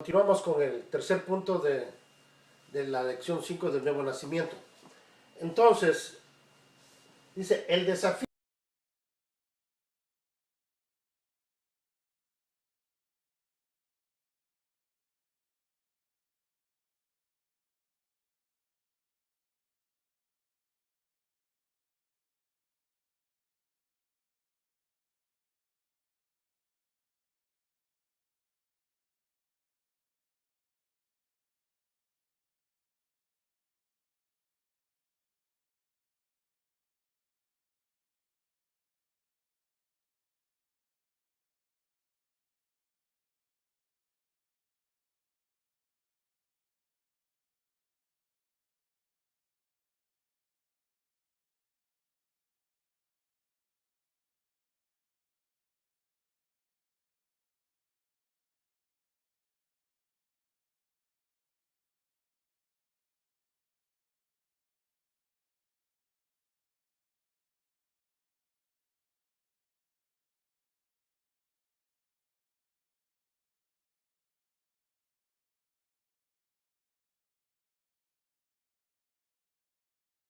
Continuamos con el tercer punto de la lección 5 del nuevo nacimiento. Entonces, dice, el desafío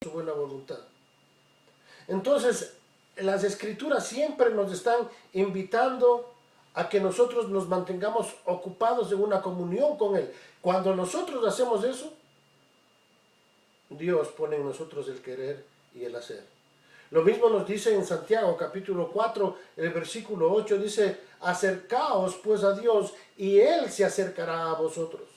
su buena voluntad. Entonces, las escrituras siempre nos están invitando a que nosotros nos mantengamos ocupados en una comunión con Él. Cuando nosotros hacemos eso, Dios pone en nosotros el querer y el hacer. Lo mismo nos dice en Santiago capítulo 4, el versículo 8, dice, acercaos pues a Dios y Él se acercará a vosotros.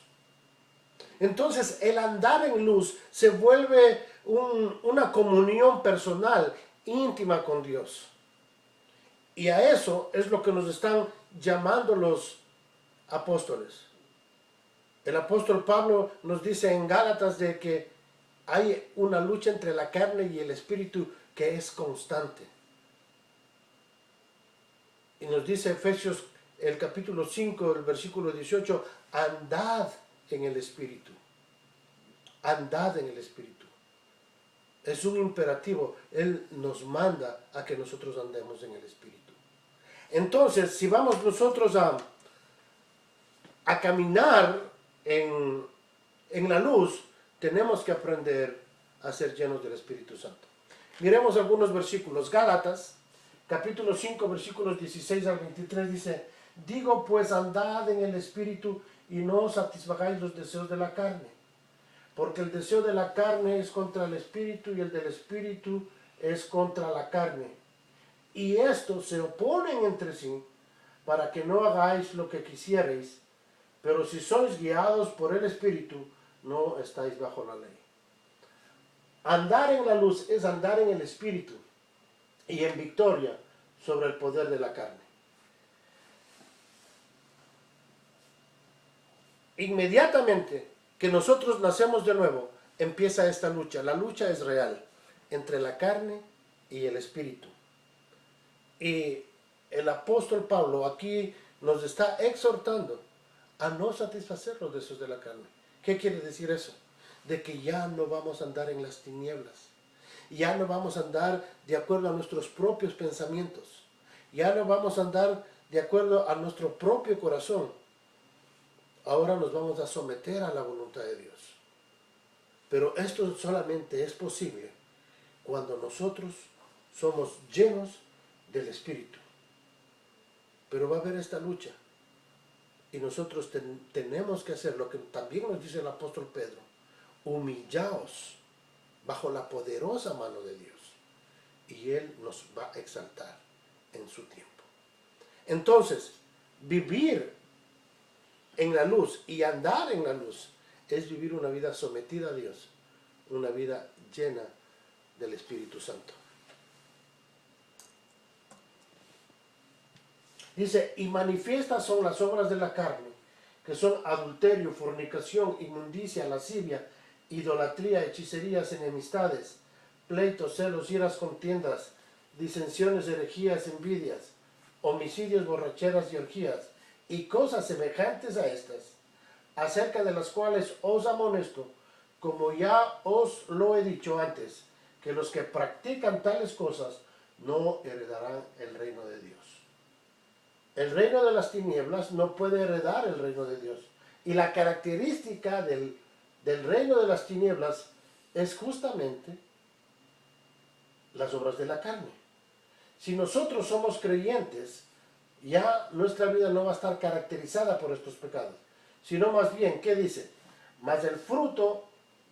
Entonces el andar en luz se vuelve una comunión personal, íntima con Dios. Y a eso es lo que nos están llamando los apóstoles. El apóstol Pablo nos dice en Gálatas de que hay una lucha entre la carne y el espíritu que es constante. Y nos dice Efesios el capítulo 5, el versículo 18, andad en el espíritu. Andad en el espíritu. Es un imperativo. Él nos manda a que nosotros andemos en el espíritu. Entonces, si vamos nosotros a caminar en la luz, tenemos que aprender a ser llenos del Espíritu Santo. Miremos algunos versículos. Gálatas, capítulo 5, versículos 16 al 23 dice, digo pues andad en el Espíritu y no satisfagáis los deseos de la carne. Porque el deseo de la carne es contra el Espíritu y el del Espíritu es contra la carne. Y estos se oponen entre sí para que no hagáis lo que quisierais. Pero si sois guiados por el Espíritu, no estáis bajo la ley. Andar en la luz es andar en el Espíritu y en victoria sobre el poder de la carne. Inmediatamente que nosotros nacemos de nuevo, empieza esta lucha. La lucha es real entre la carne y el Espíritu. Y el apóstol Pablo aquí nos está exhortando a no satisfacer los deseos de la carne. ¿Qué quiere decir eso? De que ya no vamos a andar en las tinieblas. Ya no vamos a andar de acuerdo a nuestros propios pensamientos. Ya no vamos a andar de acuerdo a nuestro propio corazón. Ahora nos vamos a someter a la voluntad de Dios. Pero esto solamente es posible cuando nosotros somos llenos del Espíritu. Pero va a haber esta lucha. Y nosotros tenemos que hacer lo que también nos dice el apóstol Pedro. Humillaos bajo la poderosa mano de Dios. Y Él nos va a exaltar en su tiempo. Entonces, vivir en la luz y andar en la luz es vivir una vida sometida a Dios. Una vida llena del Espíritu Santo. Dice, y manifiestas son las obras de la carne, que son adulterio, fornicación, inmundicia, lascivia, idolatría, hechicerías, enemistades, pleitos, celos, iras, contiendas, disensiones, herejías, envidias, homicidios, borracheras y orgías, y cosas semejantes a estas, acerca de las cuales os amonesto, como ya os lo he dicho antes, que los que practican tales cosas no heredarán el reino de Dios. El reino de las tinieblas no puede heredar el reino de Dios. Y la característica del reino de las tinieblas es justamente las obras de la carne. Si nosotros somos creyentes, ya nuestra vida no va a estar caracterizada por estos pecados, sino más bien, ¿qué dice? Mas el fruto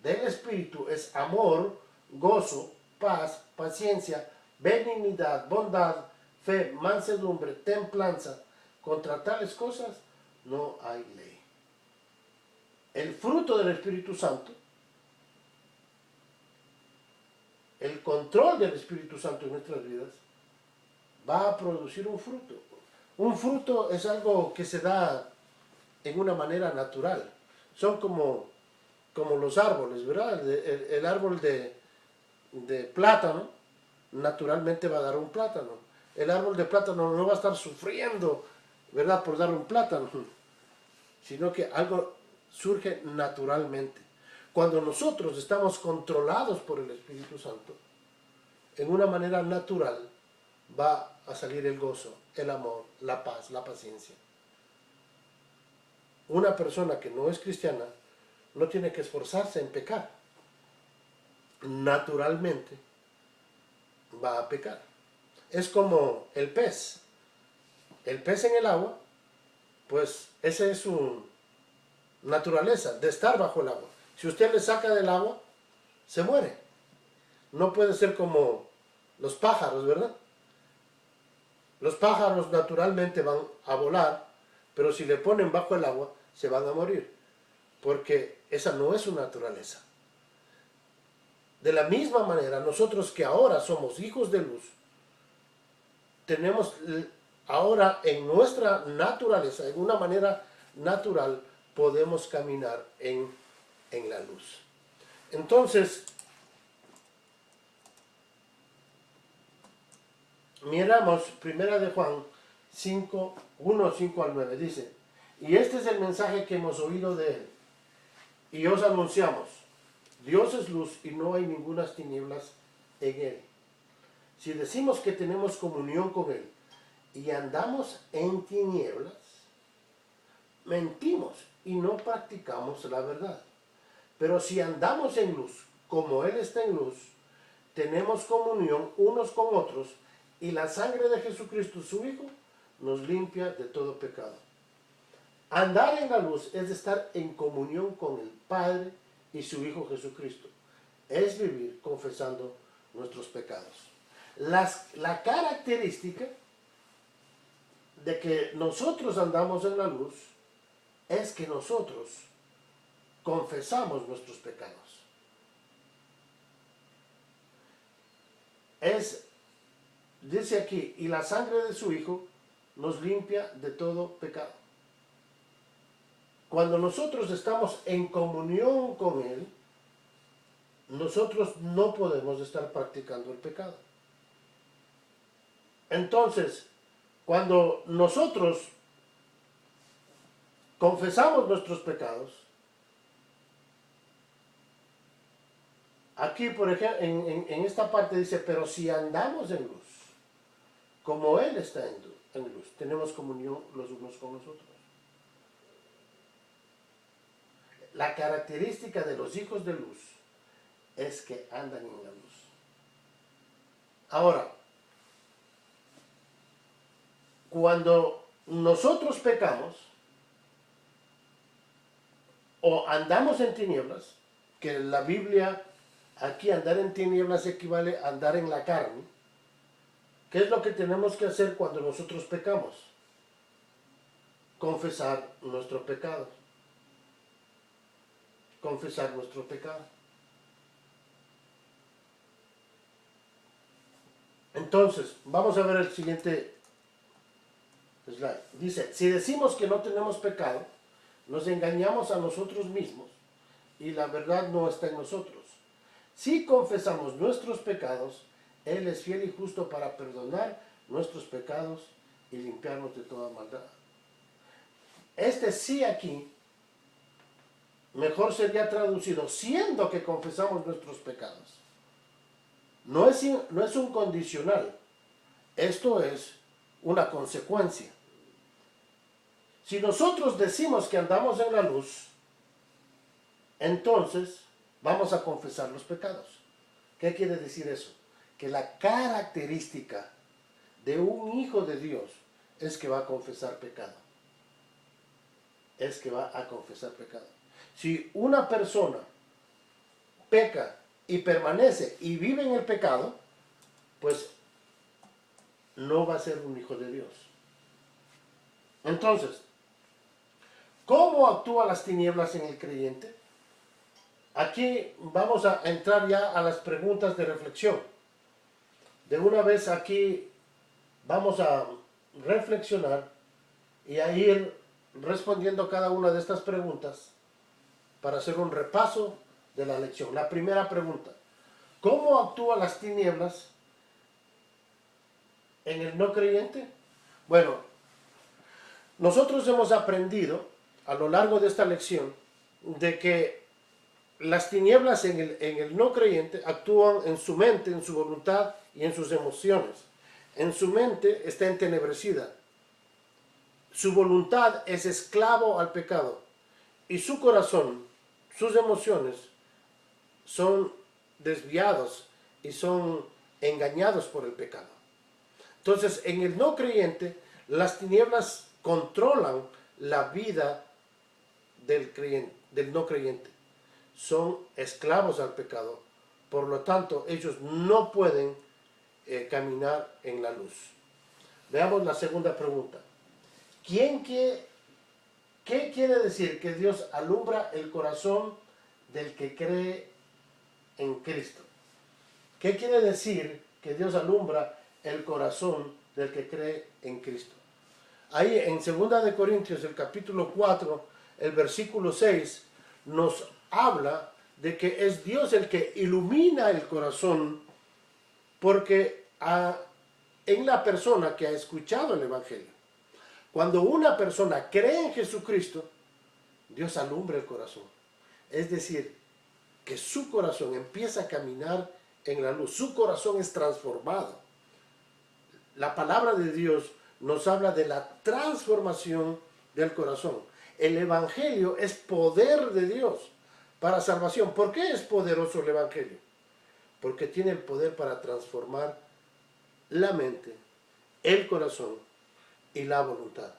del Espíritu es amor, gozo, paz, paciencia, benignidad, bondad, fe, mansedumbre, templanza. Contra tales cosas no hay ley. El fruto del Espíritu Santo, el control del Espíritu Santo en nuestras vidas, va a producir un fruto. Un fruto es algo que se da en una manera natural. Son como los árboles, ¿verdad? El árbol de plátano naturalmente va a dar un plátano. El árbol de plátano no va a estar sufriendo, ¿verdad?, por dar un plátano, sino que algo surge naturalmente. Cuando nosotros estamos controlados por el Espíritu Santo, en una manera natural va a salir el gozo, el amor, la paz, la paciencia. Una persona que no es cristiana no tiene que esforzarse en pecar. Naturalmente va a pecar. Es como el pez. El pez en el agua, pues esa es su naturaleza, de estar bajo el agua. Si usted le saca del agua, se muere. No puede ser como los pájaros, ¿verdad? Los pájaros naturalmente van a volar, pero si le ponen bajo el agua, se van a morir, porque esa no es su naturaleza. De la misma manera, nosotros que ahora somos hijos de luz, tenemos ahora en nuestra naturaleza, en una manera natural, podemos caminar en la luz. Entonces, miramos 1 de Juan 5, 1, 5 al 9, dice: y este es el mensaje que hemos oído de él, y os anunciamos: Dios es luz y no hay ninguna tinieblas en él. Si decimos que tenemos comunión con él y andamos en tinieblas, mentimos y no practicamos la verdad. Pero si andamos en luz, como él está en luz, tenemos comunión unos con otros, y la sangre de Jesucristo, su Hijo, nos limpia de todo pecado. Andar en la luz es estar en comunión con el Padre y su Hijo Jesucristo. Es vivir confesando nuestros pecados. La característica de que nosotros andamos en la luz es que nosotros confesamos nuestros pecados. Dice aquí, y la sangre de su Hijo nos limpia de todo pecado. Cuando nosotros estamos en comunión con Él, nosotros no podemos estar practicando el pecado. Entonces, cuando nosotros confesamos nuestros pecados, aquí, por ejemplo, en esta parte dice: pero si andamos en luz, como Él está en luz, tenemos comunión los unos con los otros. La característica de los hijos de luz es que andan en la luz. Ahora, cuando nosotros pecamos o andamos en tinieblas, que la Biblia, aquí andar en tinieblas equivale a andar en la carne, ¿qué es lo que tenemos que hacer cuando nosotros pecamos? Confesar nuestro pecado. Confesar nuestro pecado. Entonces, vamos a ver el siguiente slide. Dice: si decimos que no tenemos pecado, nos engañamos a nosotros mismos y la verdad no está en nosotros. Si confesamos nuestros pecados, Él es fiel y justo para perdonar nuestros pecados y limpiarnos de toda maldad. Este sí aquí mejor sería traducido: siendo que confesamos nuestros pecados. No es un condicional, esto es una consecuencia. Si nosotros decimos que andamos en la luz, entonces vamos a confesar los pecados. ¿Qué quiere decir eso? Que la característica de un hijo de Dios es que va a confesar pecado. Es que va a confesar pecado. Si una persona peca y permanece y vive en el pecado, pues no va a ser un hijo de Dios. Entonces, ¿cómo actúan las tinieblas en el creyente? Aquí vamos a entrar ya a las preguntas de reflexión. De una vez aquí vamos a reflexionar y a ir respondiendo cada una de estas preguntas para hacer un repaso de la lección. La primera pregunta: ¿cómo actúan las tinieblas en el no creyente? Bueno, nosotros hemos aprendido a lo largo de esta lección de que las tinieblas en el no creyente actúan en su mente, en su voluntad y en sus emociones. En su mente está entenebrecida. Su voluntad es esclavo al pecado. Y su corazón, sus emociones, son desviados y son engañados por el pecado. Entonces, en el no creyente, las tinieblas controlan la vida del no creyente. Son esclavos al pecado. Por lo tanto, ellos no pueden caminar en la luz. Veamos la segunda pregunta. ¿Qué quiere decir que Dios alumbra el corazón del que cree en Cristo? ¿Qué quiere decir que Dios alumbra el corazón del que cree en Cristo? Ahí en 2 de Corintios, el capítulo 4, el versículo 6, nos habla de que es Dios el que ilumina el corazón, porque en la persona que ha escuchado el Evangelio, cuando una persona cree en Jesucristo, Dios alumbra el corazón. Es decir, que su corazón empieza a caminar en la luz. Su corazón es transformado. La palabra de Dios nos habla de la transformación del corazón. El Evangelio es poder de Dios para salvación. ¿Por qué es poderoso el Evangelio? Porque tiene el poder para transformar la mente, el corazón y la voluntad.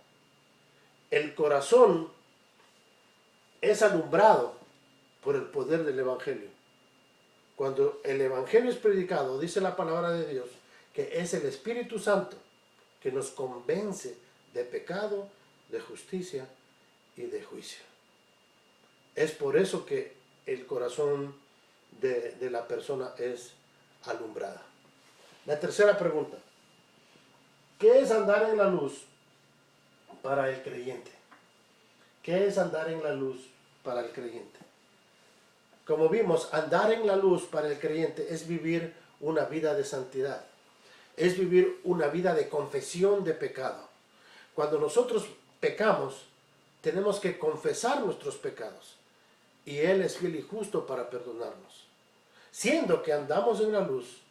El corazón es alumbrado por el poder del Evangelio. Cuando el Evangelio es predicado, dice la palabra de Dios, que es el Espíritu Santo que nos convence de pecado, de justicia y de juicio. Es por eso que el corazón de la persona es alumbrada. La tercera pregunta: ¿qué es andar en la luz para el creyente? ¿Qué es andar en la luz para el creyente? Como vimos, andar en la luz para el creyente es vivir una vida de santidad. Es vivir una vida de confesión de pecado. Cuando nosotros pecamos, tenemos que confesar nuestros pecados. Y Él es fiel y justo para perdonarnos. Siendo que andamos en la luz,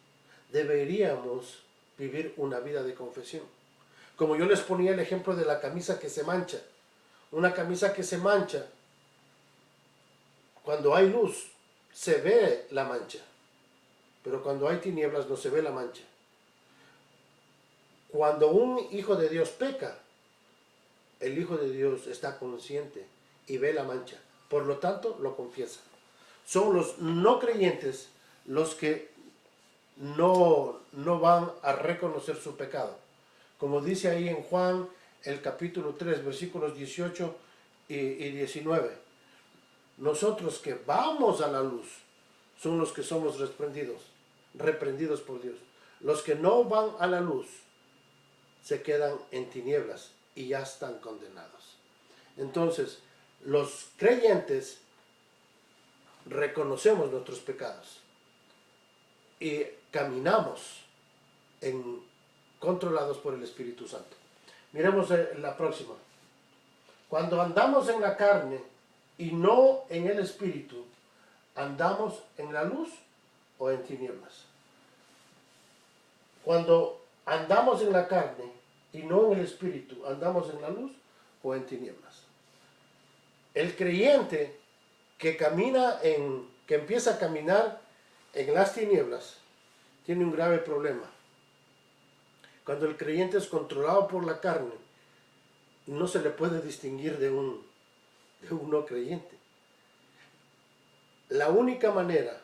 deberíamos vivir una vida de confesión. Como yo les ponía el ejemplo de la camisa que se mancha. Una camisa que se mancha, cuando hay luz, se ve la mancha. Pero cuando hay tinieblas no se ve la mancha. Cuando un hijo de Dios peca, el hijo de Dios está consciente y ve la mancha. Por lo tanto, lo confiesa. Son los no creyentes los que no van a reconocer su pecado. Como dice ahí en Juan, el capítulo 3, versículos 18 y 19. Nosotros que vamos a la luz son los que somos reprendidos por Dios. Los que no van a la luz se quedan en tinieblas y ya están condenados. Entonces, los creyentes reconocemos nuestros pecados y caminamos controlados por el Espíritu Santo. Miremos la próxima. Cuando andamos en la carne y no en el Espíritu, ¿andamos en la luz o en tinieblas? Cuando andamos en la carne y no en el Espíritu, ¿andamos en la luz o en tinieblas. El creyente que que empieza a caminar en las tinieblas, tiene un grave problema. Cuando el creyente es controlado por la carne, no se le puede distinguir de un no creyente. La única manera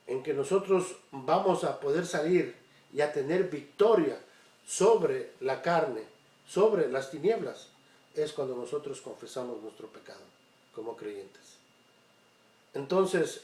en que nosotros vamos a poder salir y a tener victoria sobre la carne, sobre las tinieblas, es cuando nosotros confesamos nuestro pecado como creyentes. Entonces,